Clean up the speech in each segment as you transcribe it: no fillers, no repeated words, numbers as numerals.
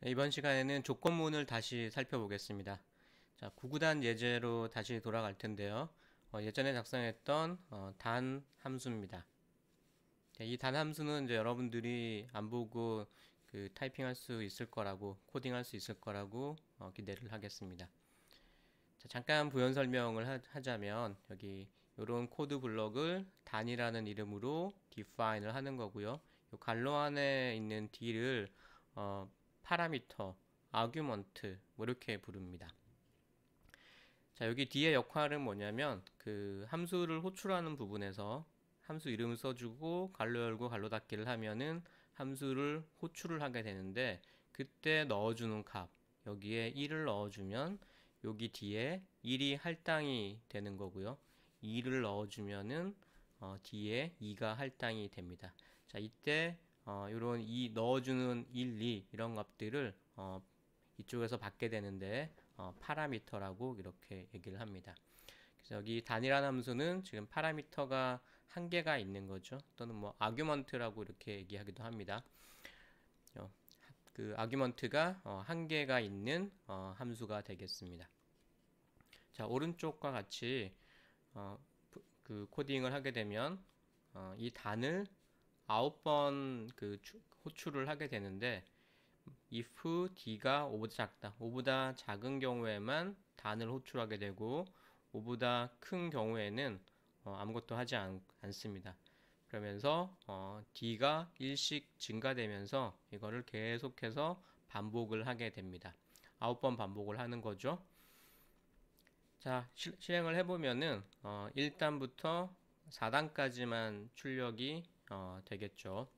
이번 시간에는 조건문을 다시 살펴보겠습니다. 자, 구구단 예제로 다시 돌아갈 텐데요. 예전에 작성했던 단 함수입니다. 이 단 함수는 이제 여러분들이 안 보고 타이핑할 수 있을 거라고, 코딩할 수 있을 거라고 기대를 하겠습니다. 자, 잠깐 부연 설명을 하자면 여기 이런 코드 블럭을 단이라는 이름으로 define을 하는 거고요. 요 괄호 안에 있는 d를 파라미터, 아규먼트 뭐 이렇게 부릅니다. 자, 여기 d의 역할은 뭐냐면 함수를 호출하는 부분에서 함수 이름을 써주고 괄호 열고 괄호 닫기를 하면은 함수를 호출을 하게 되는데, 그때 넣어주는 값, 여기에 1을 넣어주면 여기 뒤에 1이 할당이 되는 거고요. 2를 넣어주면은 뒤에 2가 할당이 됩니다. 자, 이때 이런 넣어주는 1, 2 이런 값들을 이쪽에서 받게 되는데 파라미터라고 이렇게 얘기를 합니다. 그래서 여기 단이라는 함수는 지금 파라미터가 한 개가 있는 거죠. 또는 뭐 아규먼트라고 이렇게 얘기하기도 합니다. 아규먼트가 한 개가 있는 함수가 되겠습니다. 자, 오른쪽과 같이 코딩을 하게 되면 이 단을 9번 호출을 하게 되는데, if d가 5보다 작다, 5보다 작은 경우에만 단을 호출하게 되고 5보다 큰 경우에는 아무것도 하지 않습니다. 그러면서 d가 1씩 증가되면서 이거를 계속해서 반복을 하게 됩니다. 9번 반복을 하는 거죠. 자, 실행을 해보면은 1단부터 4단까지만 출력이 되겠죠.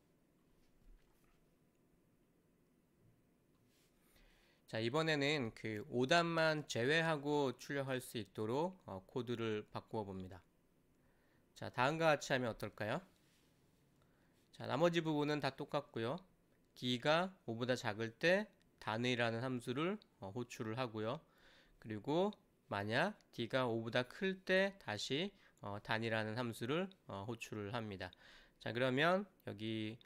자, 이번에는 5단만 제외하고 출력할 수 있도록 코드를 바꾸어 봅니다. 자, 다음과 같이 하면 어떨까요? 자, 나머지 부분은 다 똑같고요. d가 5보다 작을 때 단이라는 함수를 호출을 하고요. 그리고 만약 d가 5보다 클 때 다시 단이라는 함수를 호출을 합니다. 자, 그러면 여기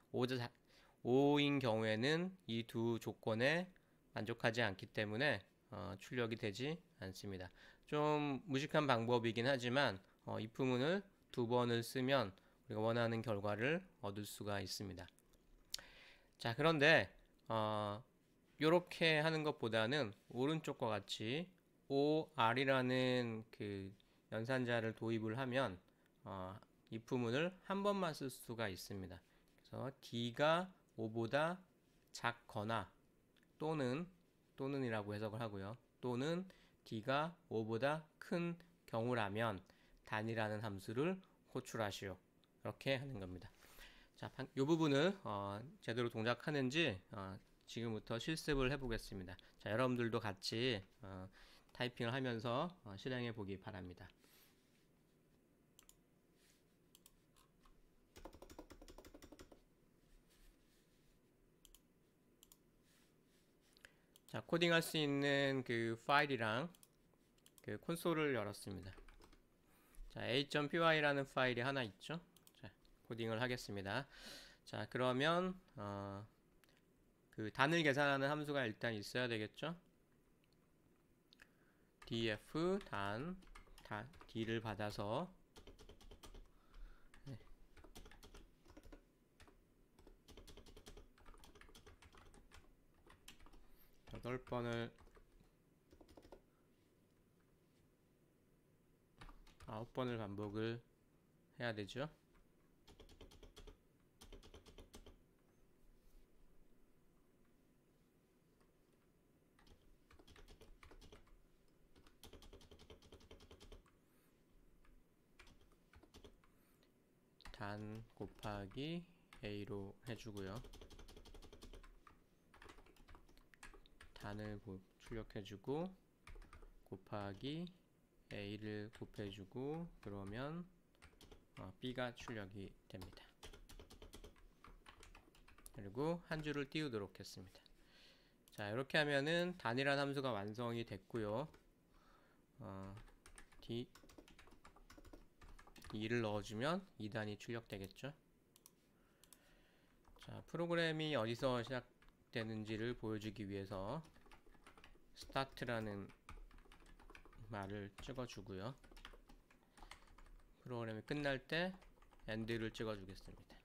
5인 경우에는 이 두 조건에 만족하지 않기 때문에 출력이 되지 않습니다. 좀 무식한 방법이긴 하지만 if문을 두 번을 쓰면 우리가 원하는 결과를 얻을 수가 있습니다. 자, 그런데 이렇게 하는 것보다는 오른쪽과 같이 OR이라는 연산자를 도입을 하면 if문을 한 번만 쓸 수가 있습니다. 그래서 d가 5보다 작거나 또는이라고 해석을 하고요. 또는 d가 5보다 큰 경우라면 단이라는 함수를 호출하시오. 이렇게 하는 겁니다. 자, 이 부분을 제대로 동작하는지 지금부터 실습을 해보겠습니다. 자, 여러분들도 같이 타이핑을 하면서 실행해 보기 바랍니다. 자, 코딩할 수 있는 파일이랑 콘솔을 열었습니다. 자, a.py라는 파일이 하나 있죠. 자, 코딩을 하겠습니다. 자, 그러면 단을 계산하는 함수가 일단 있어야 되겠죠. df d를 받아서 8번을 9번을 반복을 해야 되죠. 단 곱하기 a로 해주고요. 단을 출력해주고 곱하기 a를 곱해주고 그러면 b가 출력이 됩니다. 그리고 한 줄을 띄우도록 했습니다. 자, 이렇게 하면은 단이라는 함수가 완성이 됐고요. d를 넣어주면 2단이 출력되겠죠. 자, 프로그램이 어디서 출력되는지를 보여주기 위해서 start라는 말을 찍어주고요. 프로그램이 끝날 때 end를 찍어주겠습니다.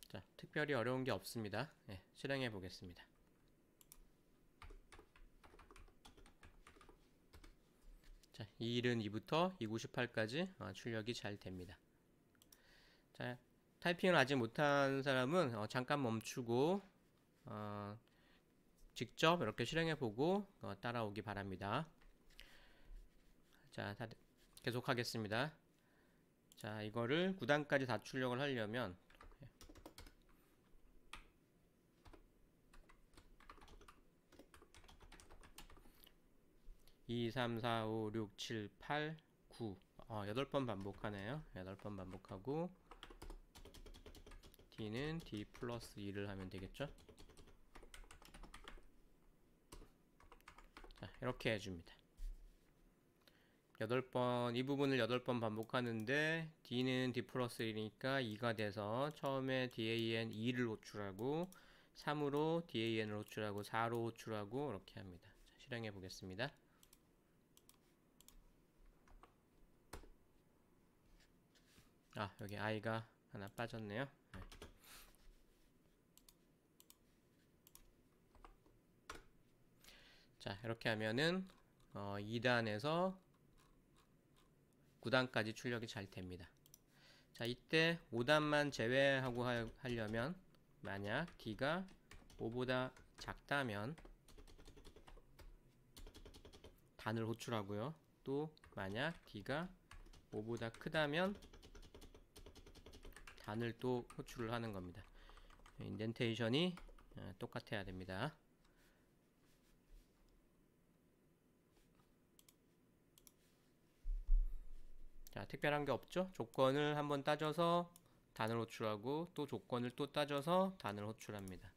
자, 특별히 어려운 게 없습니다. 네, 실행해 보겠습니다. 자, 272부터 298까지 출력이 잘 됩니다. 자, 타이핑을 아직 못한 사람은 잠깐 멈추고 직접 이렇게 실행해 보고 따라오기 바랍니다. 자, 계속 하겠습니다. 자, 이거를 9단까지 다 출력을 하려면 2, 3, 4, 5, 6, 7, 8, 9 8번 반복하네요. 8번 반복하고 D는 D 플러스 2를 하면 되겠죠. 자, 이렇게 해줍니다. 8번, 이 부분을 8번 반복하는데 D는 D 플러스 1이니까 2가 돼서 처음에 DAN 2를 호출하고 3으로 DAN을 호출하고 4로 호출하고 이렇게 합니다. 자, 실행해 보겠습니다. 여기 I가 하나 빠졌네요. 네. 자, 이렇게 하면은 2단에서 9단까지 출력이 잘 됩니다. 자, 이때 5단만 제외하고 하려면 만약 D가 5보다 작다면 단을 호출하고요. 또 만약 D가 5보다 크다면 단을 또 호출을 하는 겁니다. 인덴테이션이 똑같아야 됩니다. 자, 특별한 게 없죠? 조건을 한번 따져서 단을 호출하고 또 조건을 또 따져서 단을 호출합니다.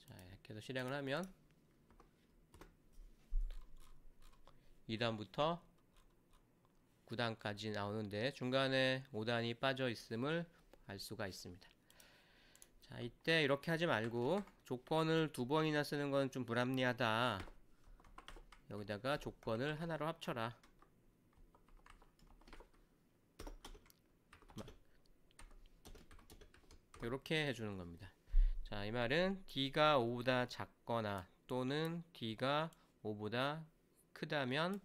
자, 이렇게 해서 실행을 하면 2단부터 9단까지 나오는데 중간에 5단이 빠져 있음을 알 수가 있습니다. 자, 이때 이렇게 하지 말고 조건을 2번이나 쓰는 건 좀 불합리하다. 여기다가 조건을 하나로 합쳐라. 이렇게 해주는 겁니다. 자, 이 말은 D가 5보다 작거나 또는 D가 5보다 크다면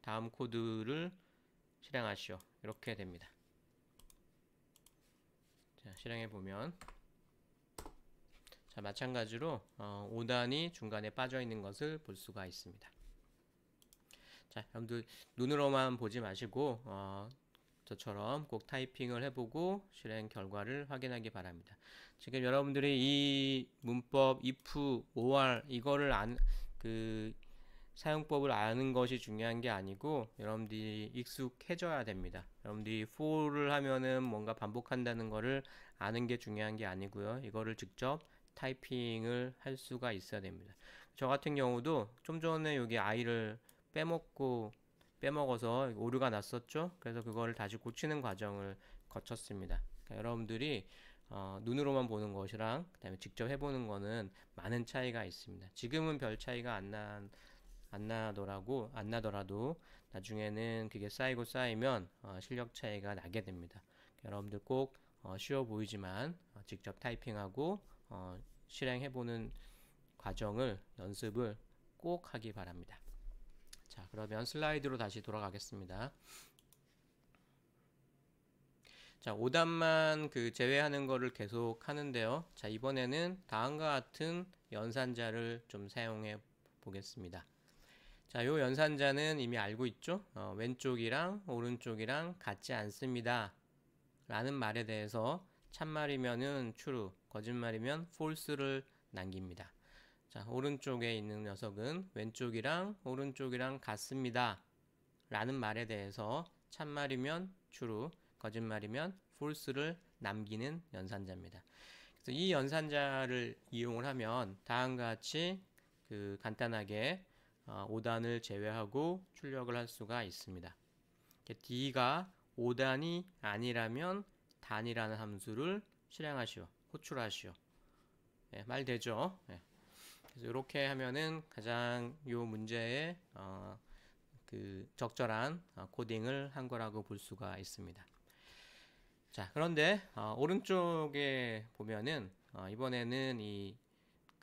다음 코드를 실행하시오. 이렇게 됩니다. 자, 실행해 보면 자, 마찬가지로 5단이 중간에 빠져 있는 것을 볼 수가 있습니다. 자, 여러분들 눈으로만 보지 마시고 저처럼 꼭 타이핑을 해보고 실행 결과를 확인하기 바랍니다. 지금 여러분들이 이 문법 if, or 이거를 사용법을 아는 것이 중요한 게 아니고 여러분들이 익숙해져야 됩니다. 여러분들이 for를 하면은 뭔가 반복한다는 거를 아는 게 중요한 게 아니고요. 이거를 직접 타이핑을 할 수가 있어야 됩니다. 저 같은 경우도 좀 전에 여기 i를 빼먹어서 오류가 났었죠. 그래서 그거를 다시 고치는 과정을 거쳤습니다. 그러니까 여러분들이 눈으로만 보는 것이랑 그다음에 직접 해보는 거는 많은 차이가 있습니다. 지금은 별 차이가 안 나더라도 나중에는 그게 쌓이면 실력 차이가 나게 됩니다. 그러니까 여러분들 꼭 쉬워 보이지만 직접 타이핑하고 실행해보는 과정을 연습을 꼭 하기 바랍니다. 자, 그러면 슬라이드로 다시 돌아가겠습니다. 자, 5단만 제외하는 거를 계속 하는데요. 자, 이번에는 다음과 같은 연산자를 좀 사용해 보겠습니다. 자, 요 연산자는 이미 알고 있죠? 왼쪽이랑 오른쪽이랑 같지 않습니다. 라는 말에 대해서 참말이면은 true, 거짓말이면 false를 남깁니다. 자, 오른쪽에 있는 녀석은 왼쪽이랑 오른쪽이랑 같습니다. 라는 말에 대해서 참말이면 true, 거짓말이면 false를 남기는 연산자입니다. 그래서 이 연산자를 이용을 하면 다음과 같이 간단하게 5단을 제외하고 출력을 할 수가 있습니다. D가 5단이 아니라면 단이라는 함수를 실행하시오. 호출하시오. 예, 말 되죠? 예. 그래서 이렇게 하면은 가장 요 문제에 그 적절한 코딩을 한 거라고 볼 수가 있습니다. 자, 그런데 오른쪽에 보면은 이번에는 이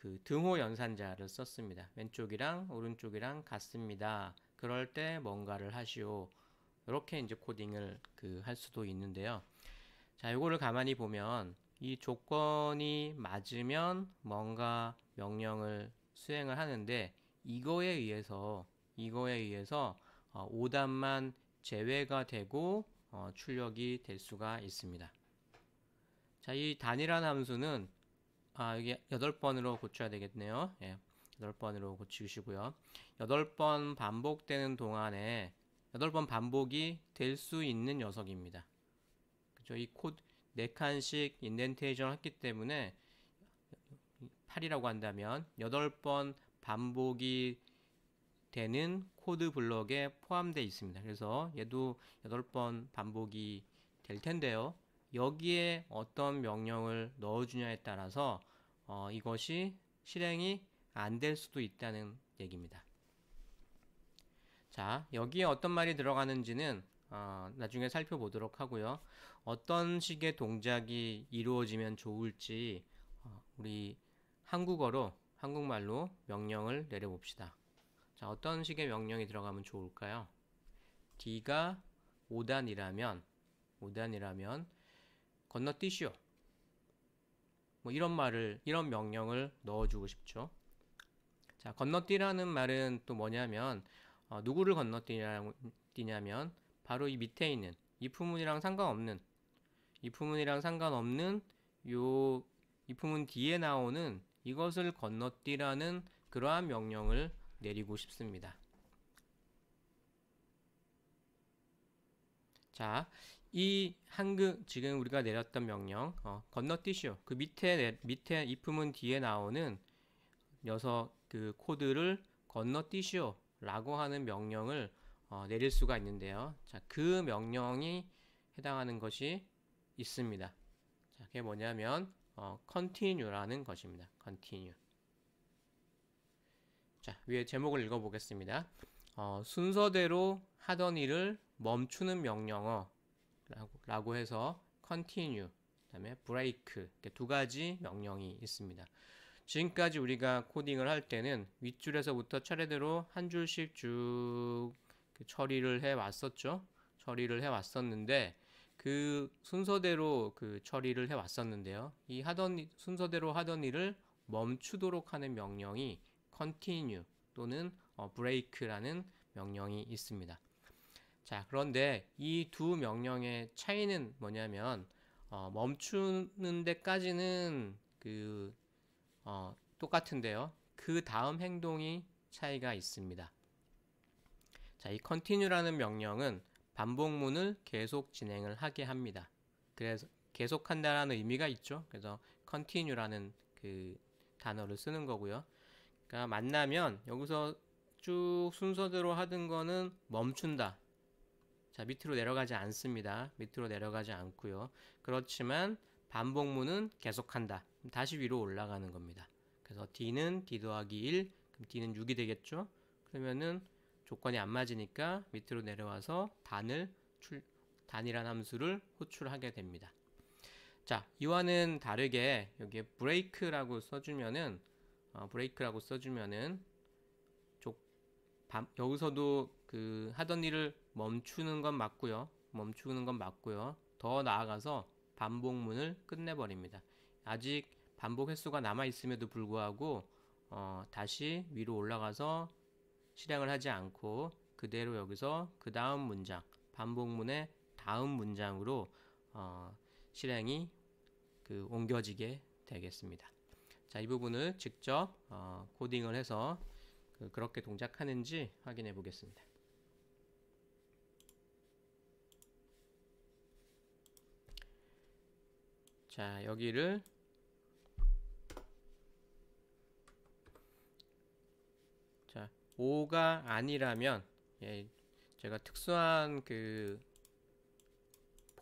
그 등호 연산자를 썼습니다. 왼쪽이랑 오른쪽이랑 같습니다. 그럴 때 뭔가를 하시오. 이렇게 이제 코딩을 할 수도 있는데요. 자, 이거를 가만히 보면 이 조건이 맞으면 뭔가 명령을 수행을 하는데 이거에 의해서 5단만 제외가 되고 출력이 될 수가 있습니다. 자, 이 단이라는 함수는 이게 8번으로 고쳐야 되겠네요. 예, 8번으로 고치시고요. 8번 반복되는 동안에 8번 반복이 될 수 있는 녀석입니다. 그죠? 이 코드 4칸씩 인덴테이션을 했기 때문에 8이라고 한다면 8번 반복이 되는 코드 블럭에 포함되어 있습니다. 그래서 얘도 8번 반복이 될 텐데요. 여기에 어떤 명령을 넣어주냐에 따라서 이것이 실행이 안 될 수도 있다는 얘기입니다. 자, 여기에 어떤 말이 들어가는지는 나중에 살펴보도록 하고요. 어떤 식의 동작이 이루어지면 좋을지 우리 한국말로 명령을 내려봅시다. 자, 어떤 식의 명령이 들어가면 좋을까요? D가 5단이라면 건너뛰시오. 뭐 이런 명령을 넣어주고 싶죠. 자, 건너뛰라는 말은 또 뭐냐면 누구를 건너뛰냐면 바로 이 밑에 있는 if문이랑 상관없는 요 if문 뒤에 나오는 이것을 건너뛰라는 그러한 명령을 내리고 싶습니다. 자, 이 지금 우리가 내렸던 명령 건너뛰시오. 그 밑에 if문 뒤에 나오는 녀석 그 코드를 건너뛰시오 라고 하는 명령을 내릴 수가 있는데요. 자, 그 명령이 해당하는 것이 있습니다. 자, 그게 뭐냐면 continue라는 것입니다. continue. 자, 위에 제목을 읽어보겠습니다. 순서대로 하던 일을 멈추는 명령어 라고 해서 continue, 그 다음에 break 이렇게 두 가지 명령이 있습니다. 지금까지 우리가 코딩을 할 때는 윗줄에서부터 차례대로 한 줄씩 쭉 처리를 해 왔었는데 그 순서대로 처리를 해 왔었는데요. 이 순서대로 하던 일을 멈추도록 하는 명령이 continue 또는 break라는 명령이 있습니다. 자, 그런데 이 두 명령의 차이는 뭐냐면 멈추는 데까지는 똑같은데요. 그 다음 행동이 차이가 있습니다. 자, 이 continue라는 명령은 반복문을 계속 진행을 하게 합니다. 그래서 계속한다라는 의미가 있죠. 그래서 continue라는 그 단어를 쓰는 거고요. 그러니까 만나면 여기서 쭉 순서대로 하던 거는 멈춘다. 자, 밑으로 내려가지 않습니다. 밑으로 내려가지 않고요. 그렇지만 반복문은 계속한다. 다시 위로 올라가는 겁니다. 그래서 D는 D 더하기 1, 그럼 D는 6이 되겠죠? 그러면은 조건이 안 맞으니까 밑으로 내려와서 단이란 함수를 호출하게 됩니다. 자, 이와는 다르게 여기에 break라고 써주면은 여기서도 하던 일을 멈추는 건 맞고요. 더 나아가서 반복문을 끝내버립니다. 아직 반복 횟수가 남아 있음에도 불구하고 다시 위로 올라가서 실행을 하지 않고 그대로 여기서 그 다음 문장, 반복문의 다음 문장으로 실행이 옮겨지게 되겠습니다. 자, 이 부분을 직접 코딩을 해서 그렇게 동작하는지 확인해 보겠습니다. 자, 여기를 자, 5가 아니라면 제가 특수한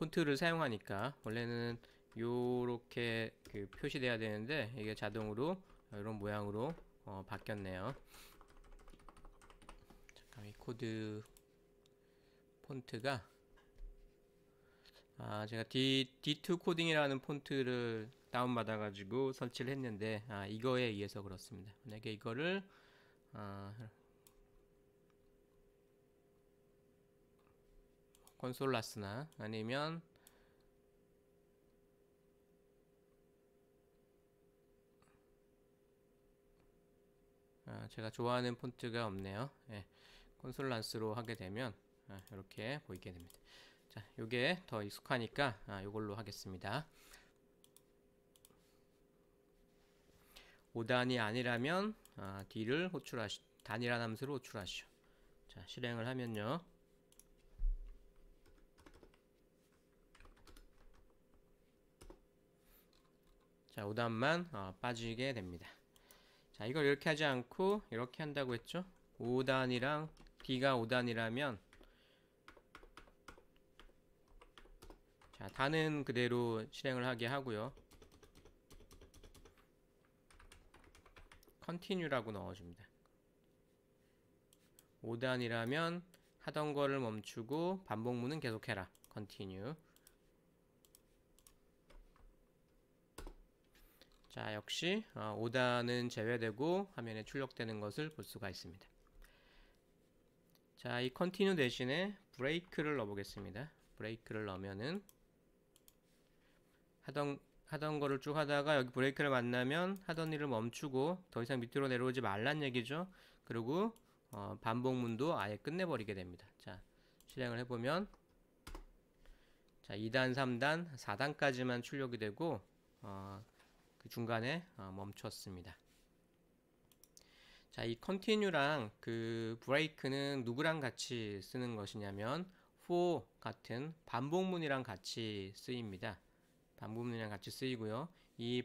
폰트를 사용하니까 원래는 요렇게 그 표시돼야 되는데 이게 자동으로 이런 모양으로 바뀌었네요. 잠깐 이 코드 폰트가 제가 D2 코딩이라는 폰트를 다운받아 가지고 설치를 했는데 이거에 의해서 그렇습니다. 만약에 이거를 콘솔라스나 아니면 제가 좋아하는 폰트가 없네요. 예, 콘솔란스로 하게 되면 이렇게 보이게 됩니다. 자, 요게 더 익숙하니까 요걸로 하겠습니다. 5단이 아니라면 D를 단이라는 함수를 호출하시오. 자, 실행을 하면요. 자, 5단만 빠지게 됩니다. 자, 이걸 이렇게 하지 않고 이렇게 한다고 했죠. 5단이랑 D가 5단이라면 자, 단은 그대로 실행을 하게 하고요. continue라고 넣어줍니다. 5단이라면 하던 거를 멈추고 반복문은 계속해라. continue. 자, 역시 5단은 제외되고 화면에 출력되는 것을 볼 수가 있습니다. 자, 이 continue 대신에 break를 넣어보겠습니다. break를 넣으면은 하던 거를 쭉 하다가 여기 브레이크를 만나면 하던 일을 멈추고 더 이상 밑으로 내려오지 말란 얘기죠. 그리고 반복문도 아예 끝내버리게 됩니다. 자, 실행을 해보면 자, 2단, 3단, 4단까지만 출력이 되고 그 중간에 멈췄습니다. 자, 이 continue랑 그 break는 누구랑 같이 쓰는 것이냐면 for 같은 반복문이랑 같이 쓰입니다. 반복문이랑 같이 쓰이고요. 이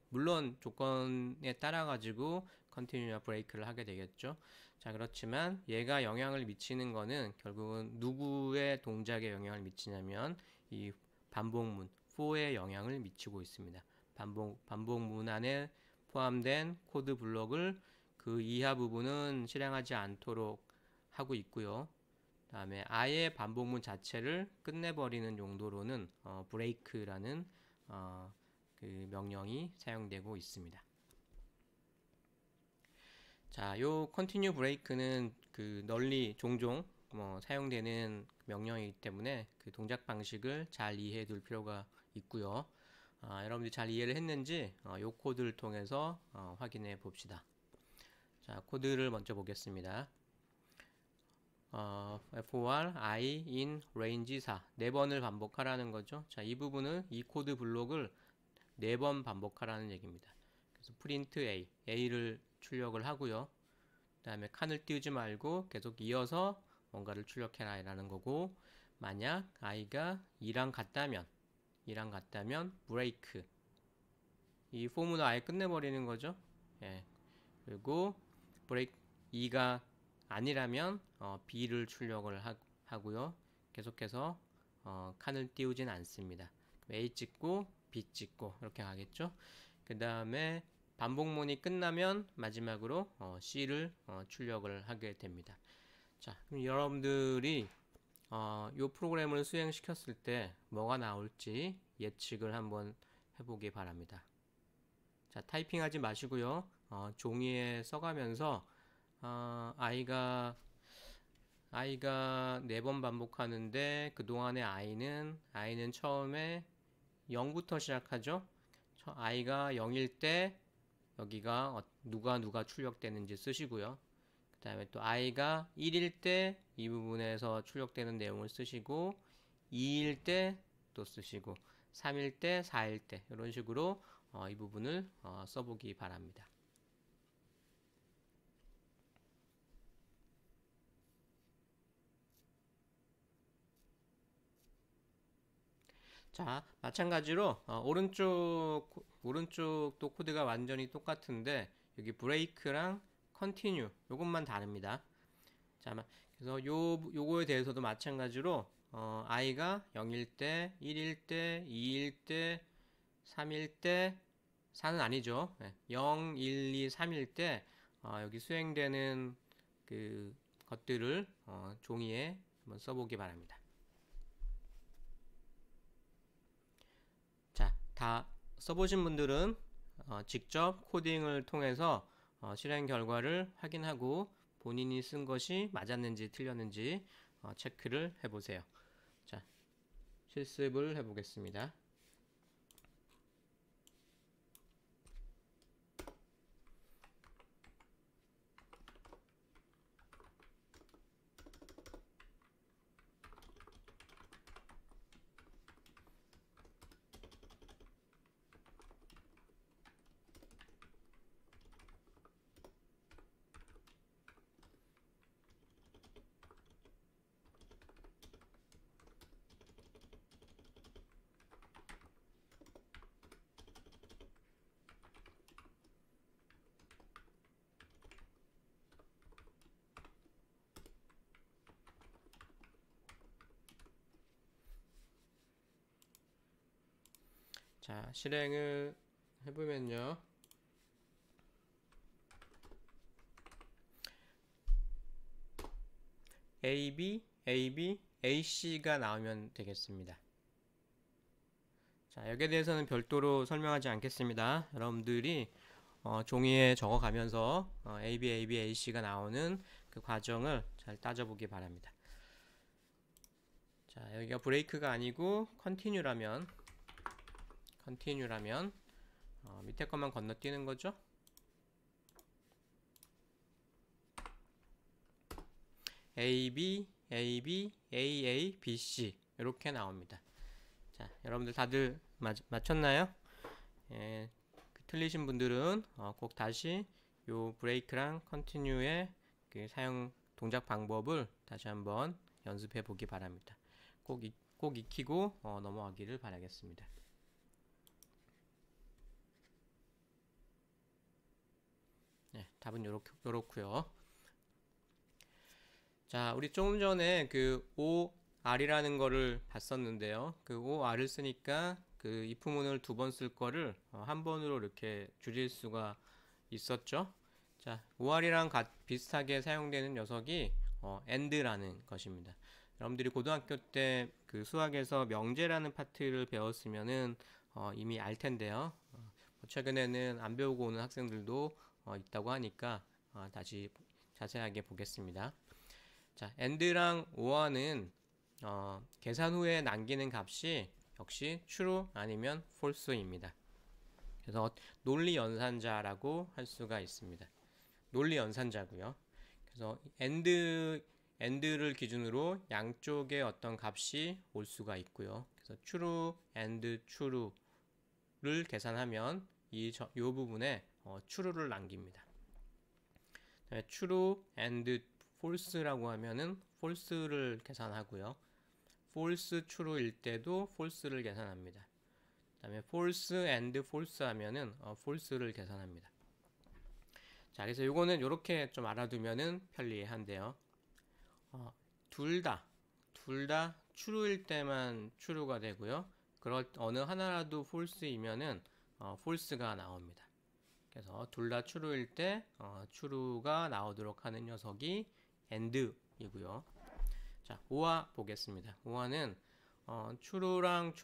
물론 조건에 따라 가지고 continue와 break를 하게 되겠죠. 자, 그렇지만 얘가 영향을 미치는 거는 결국은 누구의 동작에 영향을 미치냐면 이 반복문 for에 영향을 미치고 있습니다. 반복문 안에 포함된 코드 블록을 그 이하 부분은 실행하지 않도록 하고 있고요. 다음에 아예 반복문 자체를 끝내버리는 용도로는 break라는 그 명령이 사용되고 있습니다. 자, 요 continue break는 그 널리 종종 사용되는 명령이기 때문에 그 동작 방식을 잘 이해해 둘 필요가 있고요. 여러분들이 잘 이해를 했는지 요 코드를 통해서 확인해 봅시다. 자, 코드를 먼저 보겠습니다. for i in range 4 4번을 반복하라는 거죠. 자, 이 부분은 이 코드 블록을 4번 반복하라는 얘기입니다. 그래서 print a를 출력을 하고요. 그 다음에 칸을 띄우지 말고 계속 이어서 뭔가를 출력해라 라는 거고, 만약 i가 2랑 같다면 break, 이 폼은 아예 끝내버리는 거죠. 예. 그리고 break 2가 아니라면 B를 출력을 하고요. 계속해서 칸을 띄우진 않습니다. A 찍고 B 찍고 이렇게 가겠죠. 그 다음에 반복문이 끝나면 마지막으로 C를 출력을 하게 됩니다. 자, 그럼 여러분들이 이 프로그램을 수행시켰을 때 뭐가 나올지 예측을 한번 해보기 바랍니다. 자, 타이핑하지 마시고요. 종이에 써가면서 i가 4번 반복하는데 그동안의 i는 처음에 0부터 시작하죠. i가 0일 때 여기가 누가 출력되는지 쓰시고요. 그 다음에 또 i가 1일 때 이 부분에서 출력되는 내용을 쓰시고, 2일 때 또 쓰시고, 3일 때, 4일 때 이런 식으로 이 부분을 써보기 바랍니다. 자, 마찬가지로 오른쪽도 코드가 완전히 똑같은데 여기 브레이크랑 컨티뉴 요것만 다릅니다. 자, 그래서 요거에 대해서도 마찬가지로 i가 0일 때, 1일 때, 2일 때, 3일 때, 4는 아니죠. 0, 1, 2, 3일 때 여기 수행되는 그 것들을 종이에 한번 써보기 바랍니다. 자, 다 써보신 분들은 직접 코딩을 통해서 실행 결과를 확인하고 본인이 쓴 것이 맞았는지 틀렸는지 체크를 해보세요. 자, 실습을 해보겠습니다. 자, 실행을 해보면요. AB, AB, AC가 나오면 되겠습니다. 자, 여기에 대해서는 별도로 설명하지 않겠습니다. 여러분들이 종이에 적어가면서 AB, AB, AC가 나오는 그 과정을 잘 따져보기 바랍니다. 자, 여기가 브레이크가 아니고 컨티뉴라면 밑에 것만 건너뛰는 거죠. AB, AB, AA, BC 이렇게 나옵니다. 자, 여러분들 다들 맞췄나요? 예, 틀리신 분들은 꼭 다시 요 브레이크랑 컨티뉴의 그 사용 동작 방법을 다시 한번 연습해 보기 바랍니다. 꼭 익히고 넘어가기를 바라겠습니다. 네, 답은 요렇고요. 자, 우리 조금 전에 그 OR이라는 거를 봤었는데요. 그 OR을 쓰니까 그 if문을 두 번 쓸 거를 한 번으로 이렇게 줄일 수가 있었죠. 자, OR이랑 비슷하게 사용되는 녀석이 AND라는 것입니다. 여러분들이 고등학교 때 그 수학에서 명제라는 파트를 배웠으면은 이미 알 텐데요. 최근에는 안 배우고 오는 학생들도 있다고 하니까 다시 자세하게 보겠습니다. 자, AND랑 OR는 계산 후에 남기는 값이 역시 true 아니면 false입니다. 그래서 논리 연산자라고 할 수가 있습니다. 논리 연산자고요. 그래서 AND를 기준으로 양쪽에 어떤 값이 올 수가 있고요. 그래서 true and true를 계산하면 이 부분에 true를 남깁니다. true and false라고 하면은 false를 계산하고요. false true일 때도 false를 계산합니다. 그다음에 false and false 하면은 false를 계산합니다. 자, 그래서 요거는 요렇게 좀 알아두면은 편리한데요. 둘 다 true일 때만 true가 되고요. 어느 하나라도 false이면은 false가 나옵니다. 그래서 둘 다 true일 때 true가 나오도록 하는 녀석이 AND이고요. 자, OR 보겠습니다. OR는 true랑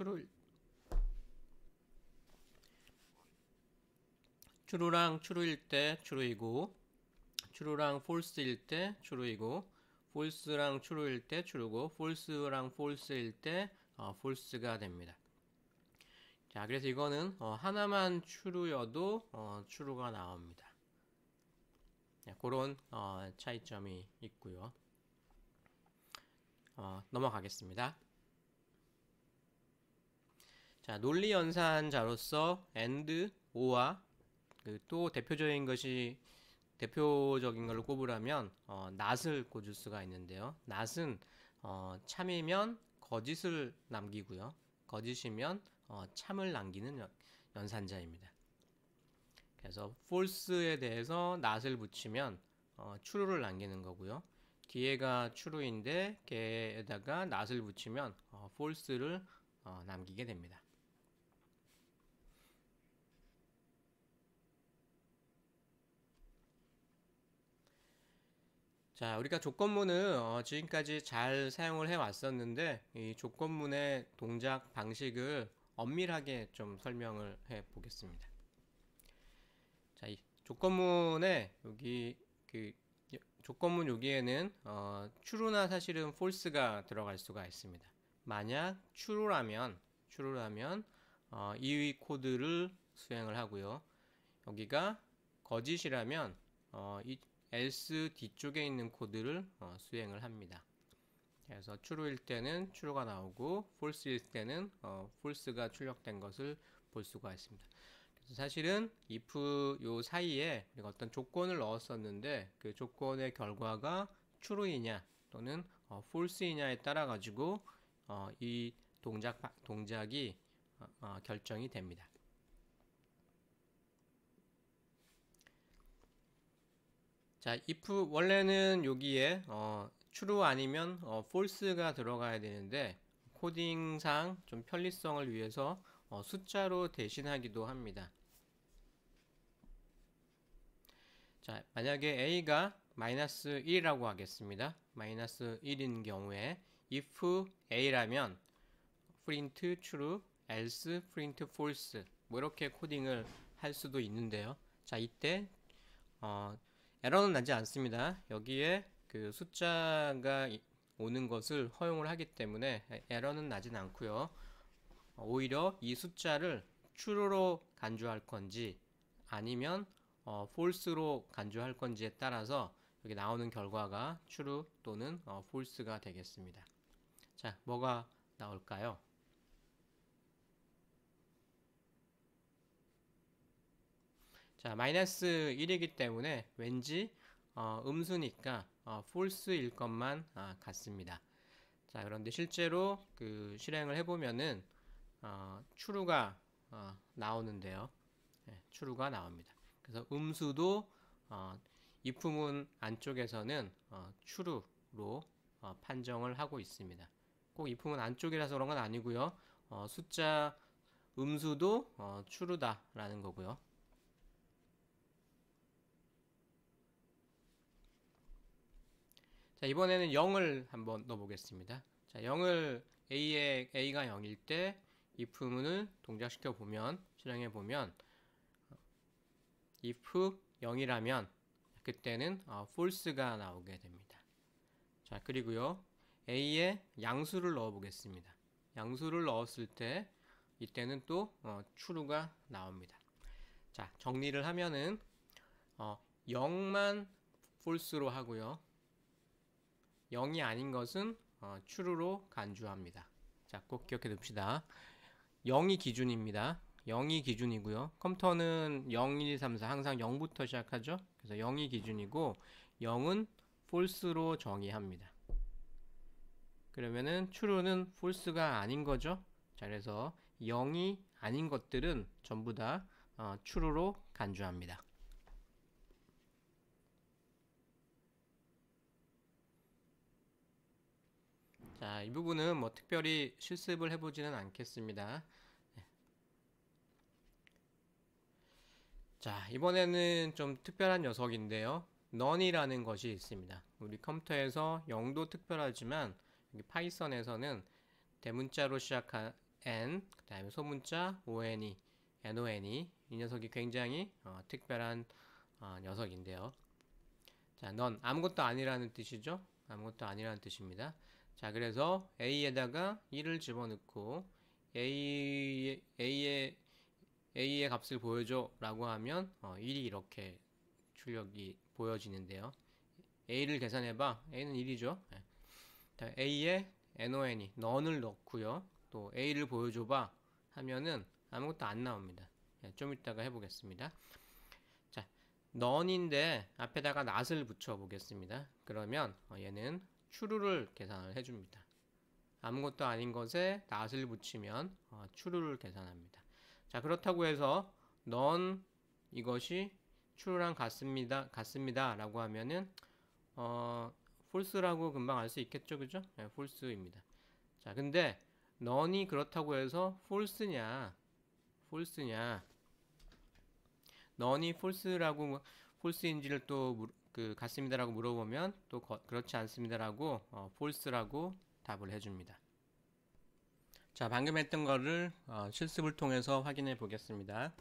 true일 때 true이고, true랑 false일 때 true이고, false랑 true일 때 true고, false랑 false일 때 false가 됩니다. 자, 그래서 이거는 하나만 true여도 true가 나옵니다. 네, 그런 차이점이 있고요. 넘어가겠습니다. 자, 논리 연산자로서 AND, OR 또 대표적인 걸로 꼽으라면 not을 꽂을 수가 있는데요. not은 참이면 거짓을 남기고요. 거짓이면 참을 남기는 연산자입니다. 그래서 false에 대해서 not을 붙이면 true를 남기는 거고요. 뒤에가 true인데 걔에다가 not을 붙이면 false를 남기게 됩니다. 자, 우리가 조건문을 지금까지 잘 사용을 해 왔었는데 이 조건문의 동작 방식을 엄밀하게 좀 설명을 해 보겠습니다. 자, 이 조건문에 여기 조건문 여기에는 true나 사실은 false가 들어갈 수가 있습니다. 만약 true라면 이 코드를 수행을 하고요. 여기가 거짓이라면 이 else 뒤쪽에 있는 코드를 수행을 합니다. 그래서 true일 때는 true가 나오고 false일 때는 false가 출력된 것을 볼 수가 있습니다. 그래서 사실은 if 요 사이에 우리가 어떤 조건을 넣었었는데 그 조건의 결과가 true이냐 또는 false이냐에 따라 가지고 이 동작이 결정이 됩니다. 자, if 원래는 여기에 true 아니면 false가 들어가야 되는데 코딩상 좀 편리성을 위해서 숫자로 대신하기도 합니다. 자, 만약에 a가 -1이라고 하겠습니다. -1인 경우에 if a라면 print true, else print false 뭐 이렇게 코딩을 할 수도 있는데요. 자, 이때 에러는 나지 않습니다. 여기에 그 숫자가 오는 것을 허용을 하기 때문에 에러는 나진 않고요. 오히려 이 숫자를 true로 간주할 건지 아니면 false로 간주할 건지에 따라서 여기 나오는 결과가 true 또는 false가 되겠습니다. 자, 뭐가 나올까요? 자, -1이기 때문에 왠지 음수니까 false일 것만 같습니다. 자, 그런데 실제로 그 실행을 해보면은 true가 나오는데요. 네, true가 나옵니다. 그래서 음수도 if문 안쪽에서는 true로 판정을 하고 있습니다. 꼭 if문 안쪽이라서 그런 건 아니고요. 숫자 음수도 true다라는 거고요. 자, 이번에는 0을 한번 넣어보겠습니다. 자, 0을 A가 0일 때 if문을 동작시켜 보면, 실행해 보면 if 0이라면 그때는 false가 나오게 됩니다. 자, 그리고요 A에 양수를 넣어 보겠습니다. 양수를 넣었을 때 이때는 또 true가 나옵니다. 자, 정리를 하면은 0만 false로 하고요. 0이 아닌 것은 true로 간주합니다. 자, 꼭 기억해 둡시다. 0이 기준입니다. 0이 기준이고요. 컴퓨터는 0, 1, 2, 3, 4 항상 0부터 시작하죠. 그래서 0이 기준이고 0은 false로 정의합니다. 그러면은 true는 false가 아닌 거죠. 자, 그래서 0이 아닌 것들은 전부 다 true로 간주합니다. 자, 이 부분은 뭐 특별히 실습을 해보지는 않겠습니다. 자, 이번에는 좀 특별한 녀석인데요. none이라는 것이 있습니다. 우리 컴퓨터에서 0도 특별하지만 여기 파이썬에서는 대문자로 시작한 n, 그 다음에 소문자 on이, non이 이 녀석이 굉장히 특별한 녀석인데요. 자, none 아무것도 아니라는 뜻이죠. 아무것도 아니라는 뜻입니다. 자, 그래서 a에다가 1을 집어넣고 a의 값을 보여줘 라고 하면 1이 이렇게 출력이 보여지는데요. a를 계산해봐. a는 1이죠. a에 non이 none을 넣고요. 또 a를 보여줘봐 하면은 아무것도 안 나옵니다. 좀 이따가 해보겠습니다. 자, none인데 앞에다가 not을 붙여 보겠습니다. 그러면 얘는 true를 계산을 해줍니다. 아무것도 아닌 것에 not을 붙이면 true를 계산합니다. 자, 그렇다고 해서 none 이것이 true랑 같습니다 라고 하면은 false라고 금방 알 수 있겠죠, 그죠? 예, false입니다. 자, 근데 none이 그렇다고 해서 false냐, none이 false인지를 또 같습니다라고 물어보면 또 그렇지 않습니다라고 false라고 답을 해줍니다. 자, 방금 했던 거를 실습을 통해서 확인해 보겠습니다.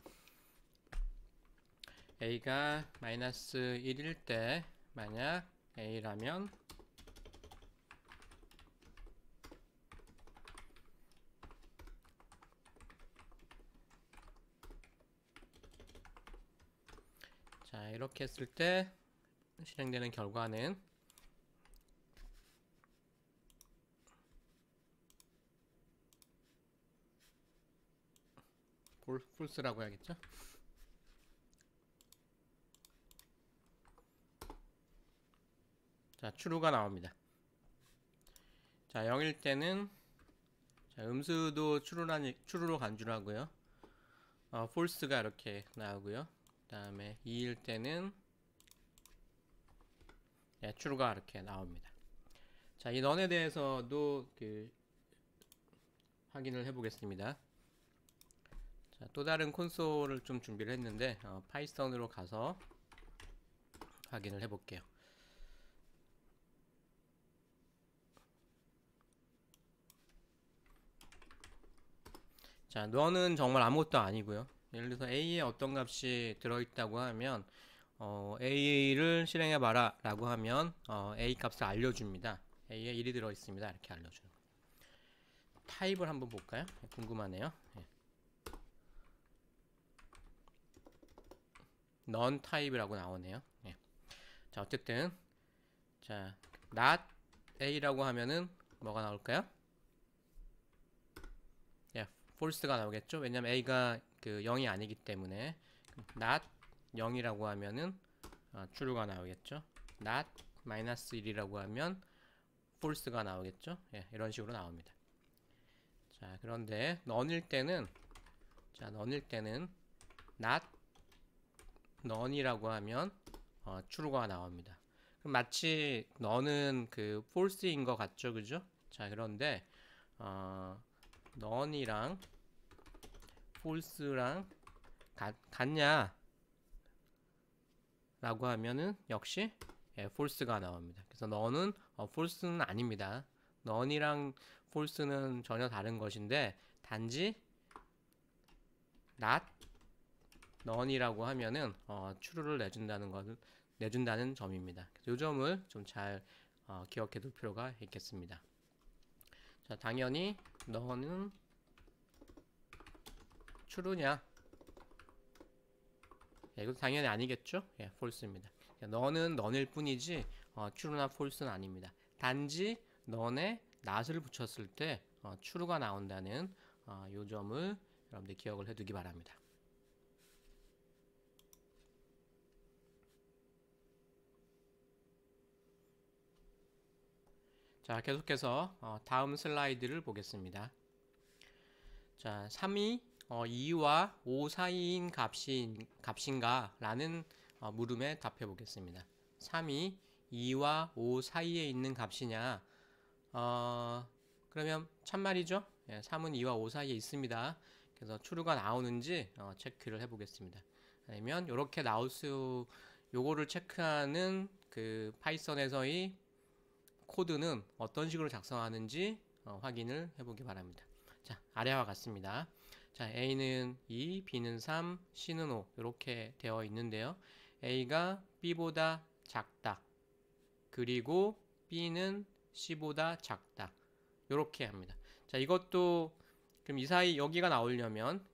a가 마이너스 1일 때 만약 a라면 자, 이렇게 했을 때 실행되는 결과는 false라고 해야겠죠? 자, true가 나옵니다. 자, 0일 때는 자, 음수도 true로 간주하고요. false가 이렇게 나오고요. 그 다음에 2일 때는 네, true가 이렇게 나옵니다. 자, 이 none에 대해서도 확인을 해보겠습니다. 자, 또 다른 콘솔을 좀 준비를 했는데 파이썬으로 가서 확인을 해볼게요. 자, none은 정말 아무것도 아니고요. 예를 들어서 a에 어떤 값이 들어있다고 하면 a를 실행해봐라 라고 하면 a 값을 알려줍니다. a에 1이 들어있습니다. 이렇게 알려주는 거예요. 타입을 한번 볼까요? 궁금하네요. 예. none 타입이라고 나오네요. 예. 자, 어쨌든 자, not a라고 하면은 뭐가 나올까요? 예, false가 나오겠죠. 왜냐면 a가 0이 아니기 때문에 not 0이라고 하면은 true가 나오겠죠. not 마이너스 1이라고 하면 false가 나오겠죠. 예, 이런 식으로 나옵니다. 자, 그런데 none일 때는 not none이라고 하면 true가 나옵니다. 그럼 마치 none은 false인 것 같죠, 그죠? 자, 그런데 none이랑 false랑 같냐? 라고 하면은 역시 false가 나옵니다. 그래서 none은 false는 아닙니다. none이랑 false는 전혀 다른 것인데 단지 not none이라고 하면은 true를 내준다는 점입니다. 그래서 이 점을 좀 잘 기억해 둘 필요가 있겠습니다. 자, 당연히 none은 true냐? 이거 당연히 아니겠죠? 예, false입니다. none은 none일 뿐이지 true나 false는 아닙니다. 단지 none에 not을 붙였을 때 true가 나온다는 이 점을 여러분들 기억을 해두기 바랍니다. 자, 계속해서 다음 슬라이드를 보겠습니다. 자, 3이 2와 5 사이인 값인가? 라는 물음에 답해 보겠습니다. 3이 2와 5 사이에 있는 값이냐? 그러면 참말이죠? 예, 3은 2와 5 사이에 있습니다. 그래서 true가 나오는지 체크를 해 보겠습니다. 아니면 이렇게 요거를 체크하는 파이썬에서의 코드는 어떤 식으로 작성하는지 확인을 해보기 바랍니다. 자, 아래와 같습니다. 자, A는 2, B는 3, C는 5 이렇게 되어 있는데요. A가 B보다 작다. 그리고 B는 C보다 작다. 이렇게 합니다. 자, 이것도 그럼 이 사이 여기가 나오려면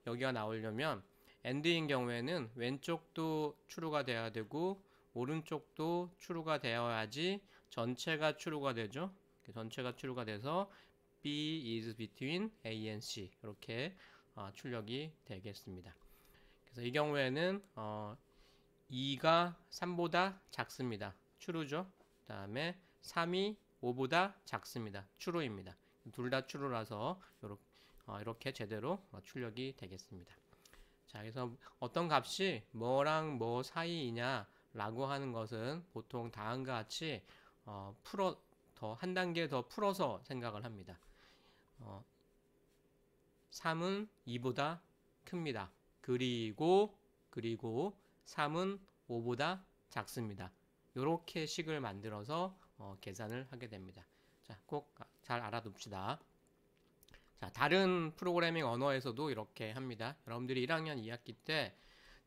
AND인 경우에는 왼쪽도 true가 돼야 되고 오른쪽도 true가 되어야지 전체가 true가 되죠. 전체가 true가 돼서 B is between A and C 이렇게 출력이 되겠습니다. 그래서 이 경우에는 2가 3보다 작습니다. true죠. 그 다음에 3이 5보다 작습니다. true입니다. 둘 다 true라서 이렇게 제대로 출력이 되겠습니다. 자, 그래서 어떤 값이 뭐랑 뭐 사이이냐 라고 하는 것은 보통 다음과 같이 더 한 단계 더 풀어서 생각을 합니다. 3은 2보다 큽니다. 그리고 3은 5보다 작습니다. 이렇게 식을 만들어서 계산을 하게 됩니다. 자, 꼭 잘 알아둡시다. 자, 다른 프로그래밍 언어에서도 이렇게 합니다. 여러분들이 1학년 2학기 때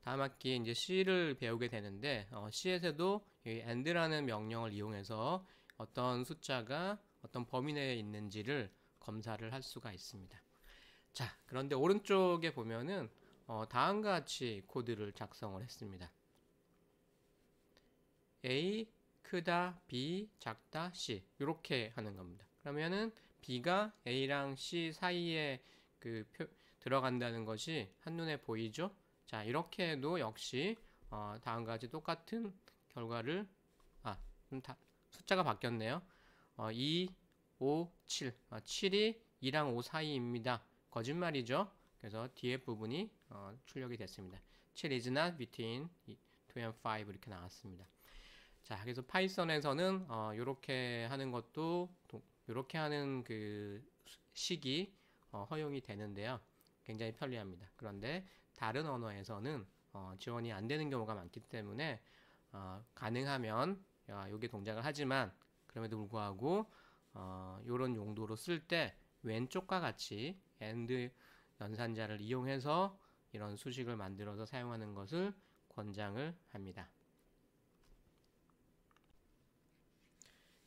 다음 학기에 이제 C를 배우게 되는데 C에서도 이 AND라는 명령을 이용해서 어떤 숫자가 어떤 범위 내에 있는지를 검사를 할 수가 있습니다. 자, 그런데 오른쪽에 보면은 다음과 같이 코드를 작성을 했습니다. A 크다, B 작다, C 이렇게 하는 겁니다. 그러면은 B가 A랑 C 사이에 들어간다는 것이 한눈에 보이죠? 자, 이렇게 해도 역시 다음과 같이 똑같은 결과를 숫자가 바뀌었네요. 2, 5, 7 7이 2랑 5 사이입니다. 거짓말이죠? 그래서 뒤에 부분이 출력이 됐습니다. 7 is not between 2 and 5 이렇게 나왔습니다. 자, 그래서 파이썬에서는 이렇게 하는 것도 이렇게 하는 그 식이 허용이 되는데요. 굉장히 편리합니다. 그런데 다른 언어에서는 지원이 안 되는 경우가 많기 때문에 가능하면 여기 동작을 하지만 그럼에도 불구하고 이런 용도로 쓸 때 왼쪽과 같이 AND 연산자를 이용해서 이런 수식을 만들어서 사용하는 것을 권장을 합니다.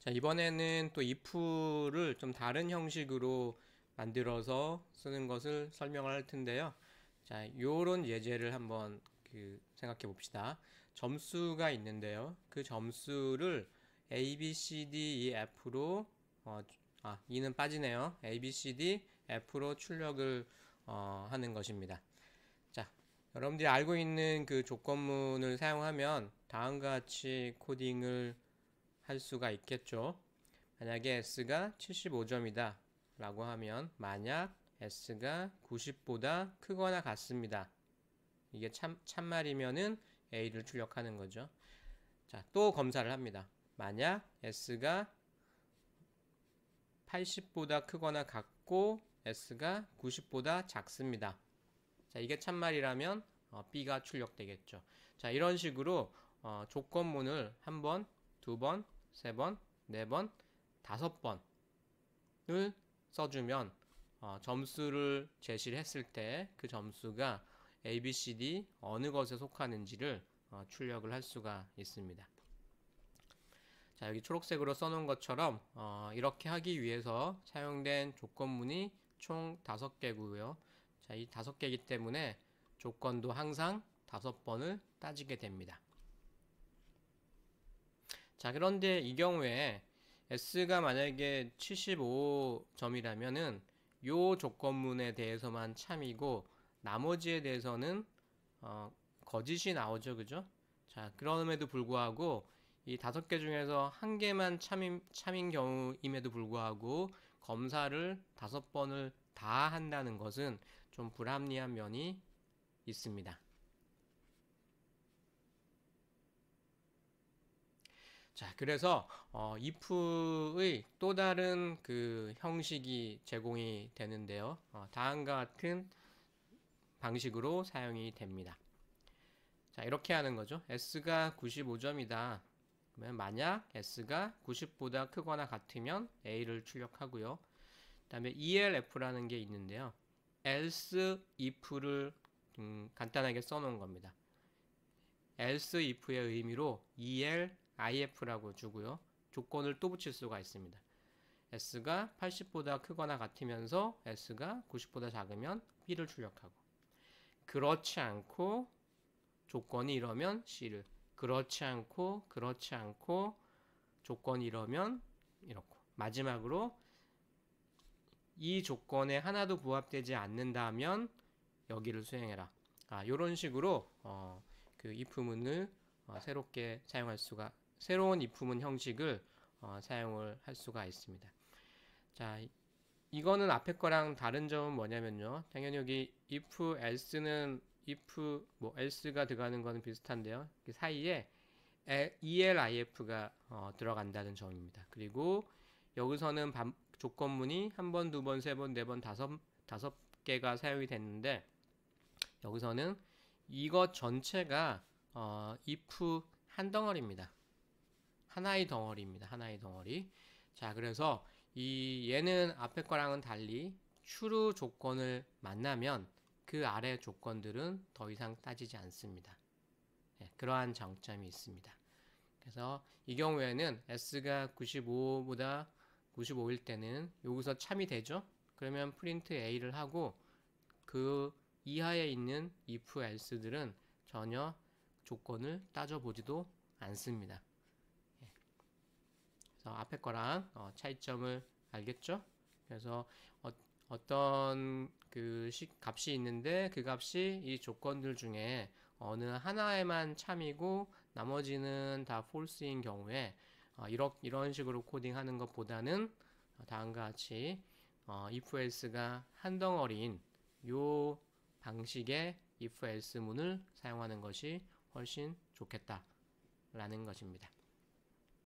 자, 이번에는 또 if를 좀 다른 형식으로 만들어서 쓰는 것을 설명을 할 텐데요. 자, 요런 예제를 한번 생각해 봅시다. 점수가 있는데요. 그 점수를 A, B, C, D, E, F로 E는 빠지네요. A, B, C, D, F로 출력을 하는 것입니다. 자, 여러분들이 알고 있는 그 조건문을 사용하면 다음과 같이 코딩을 할 수가 있겠죠. 만약에 S가 75점이다 라고 하면 만약 S가 90보다 크거나 같습니다. 이게 참말이면은 A를 출력하는 거죠. 자, 또 검사를 합니다. 만약 S가 80보다 크거나 같고 S가 90보다 작습니다. 자, 이게 참말이라면 B가 출력되겠죠. 자, 이런 식으로 조건문을 한 번, 두 번, 세 번, 네 번, 5번을 써주면 점수를 제시를 했을 때 그 점수가 A, B, C, D 어느 것에 속하는지를 출력을 할 수가 있습니다. 자, 여기 초록색으로 써놓은 것처럼 이렇게 하기 위해서 사용된 조건문이 총 5개고요. 자, 이 5개이기 때문에 조건도 항상 5번을 따지게 됩니다. 자, 그런데 이 경우에 S가 만약에 75점이라면은 요 조건문에 대해서만 참이고 나머지에 대해서는 거짓이 나오죠. 그죠? 자, 그럼에도 불구하고 이 5개 중에서 한 개만 참인 경우임에도 불구하고 검사를 5번을 다 한다는 것은 좀 불합리한 면이 있습니다. 자, 그래서 if의 또 다른 그 형식이 제공이 되는데요. 다음과 같은 방식으로 사용이 됩니다. 자, 이렇게 하는 거죠. S가 95점이다. 그러면 만약 S가 90보다 크거나 같으면 A를 출력하고요. 그 다음에 ELF라는 게 있는데요. else if를 간단하게 써놓은 겁니다. else if의 의미로 ELIF라고 주고요. 조건을 또 붙일 수가 있습니다. S가 80보다 크거나 같으면서 S가 90보다 작으면 B를 출력하고, 그렇지 않고 조건이 이러면 C를, 그렇지 않고 조건이 이러면 이렇고, 마지막으로 이 조건에 하나도 부합되지 않는다면 여기를 수행해라. 이런 식으로 그 if문을 새롭게 사용할 수가, 새로운 if문 형식을 사용을 할 수가 있습니다. 자, 이거는 앞에 거랑 다른 점은 뭐냐면요. 당연히 여기 if, else는 if, else가 들어가는 거는 비슷한데요. 그 사이에 elif가 들어간다는 점입니다. 그리고 여기서는 조건문이 한 번, 두 번, 세 번, 네 번, 다섯 개가 사용이 됐는데 여기서는 이것 전체가 if 한 덩어리입니다. 하나의 덩어리입니다. 하나의 덩어리. 자, 그래서 얘는 앞에 거랑은 달리 true 조건을 만나면 그 아래 조건들은 더 이상 따지지 않습니다. 예, 그러한 장점이 있습니다. 그래서 이 경우에는 s가 95보다 95일 때는 여기서 참이 되죠? 그러면 print a를 하고 그 이하에 있는 if else들은 전혀 조건을 따져보지도 않습니다. 그래서 앞에 거랑 차이점을 알겠죠? 그래서 어떤 그 값이 있는데 그 값이 이 조건들 중에 어느 하나에만 참이고 나머지는 다 false인 경우에 이런 식으로 코딩하는 것보다는 다음과 같이 if else가 한 덩어리인 요 방식의 if else 문을 사용하는 것이 훨씬 좋겠다라는 것입니다.